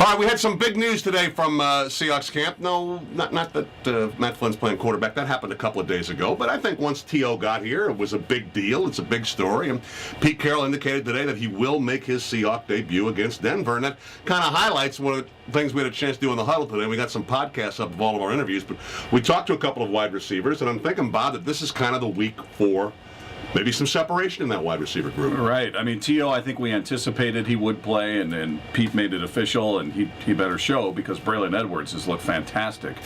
All right, we had some big news today from Seahawks camp. No, not that Matt Flynn's playing quarterback. That happened a couple of days ago. But I think once T.O. got here, it was a big deal. It's a big story. And Pete Carroll indicated today that he will make his Seahawks debut against Denver. And that kind of highlights one of the things we had a chance to do in the huddle today. We got some podcasts up of all of our interviews. But we talked to a couple of wide receivers. And I'm thinking, Bob, that this is kind of the week for maybe some separation in that wide receiver group. Right. I mean, T.O., I think we anticipated he would play, and Pete made it official, and he better show because Braylon Edwards has looked fantastic.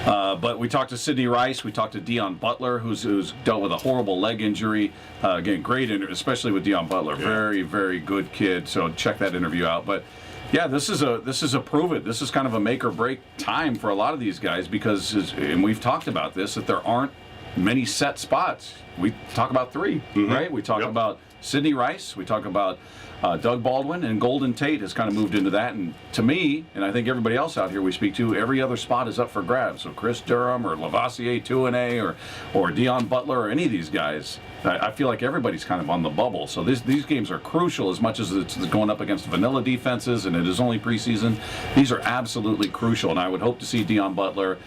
But we talked to Sidney Rice. We talked to Deion Butler, who's dealt with a horrible leg injury. Again, great interview, especially with Deion Butler. Yeah. Very, very good kid. So check that interview out. But yeah, this is a prove it. This is kind of a make or break time for a lot of these guys because, and we've talked about this, that there aren't many set spots. We talk about three, right? We talk about Sidney Rice. We talk about Doug Baldwin, and Golden Tate has kind of moved into that. And to me, and I think everybody else out here we speak to, every other spot is up for grabs. So Chris Durham or Lavassier 2A or Deion Butler or any of these guys, I feel like everybody's kind of on the bubble. So these games are crucial as much as it's going up against vanilla defenses, and it is only preseason. These are absolutely crucial, and I would hope to see Deion Butler.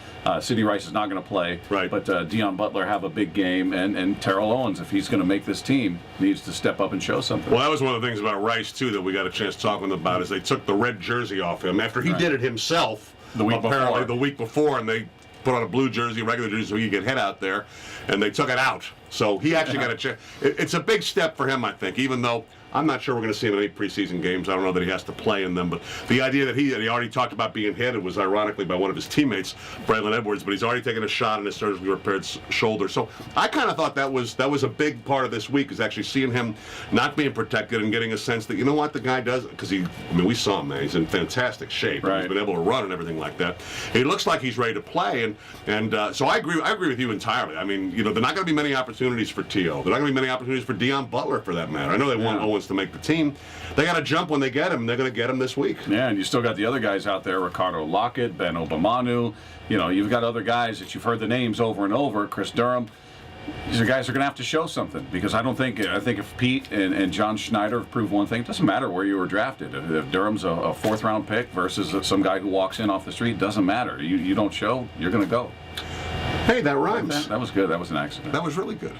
Sidney Rice is not going to play, right, but Deion Butler have a big game, and Terrell Owens, if he's going to make this team, needs to step up and show something. Well, that was one of the things about Rice, too, that we got a chance talking about, is they took the red jersey off him after he did it himself the week before, and they put on a blue jersey, regular jersey, so he could get hit out there, and they took it out. So he actually got a chance. It's a big step for him, I think, even though I'm not sure we're going to see him in any preseason games. I don't know that he has to play in them, but the idea that he already talked about being hit, it was ironically by one of his teammates, Braylon Edwards, but he's already taken a shot in his surgically repaired shoulder. So I kind of thought that was a big part of this week, is actually seeing him not being protected and getting a sense that, you know what, the guy does, because we saw him, man. He's in fantastic shape. Right. He's been able to run and everything like that. He looks like he's ready to play, and so I agree with you entirely. I mean, they're not going to be many opportunities for T.O. There are not going to be many opportunities for Deion Butler, for that matter. I know they want Owens to make the team. They got to jump when they get him. They're going to get him this week. Yeah, and you still got the other guys out there, Ricardo Lockett, Ben Obamanu. You've got other guys that you've heard the names over and over, Chris Durham. These are guys that are going to have to show something, because I think if Pete and John Schneider have proved one thing, it doesn't matter where you were drafted. If Durham's a fourth-round pick versus some guy who walks in off the street, it doesn't matter. You don't show, you're going to go. Hey, that rhymes. That was good. That was an accident. That was really good.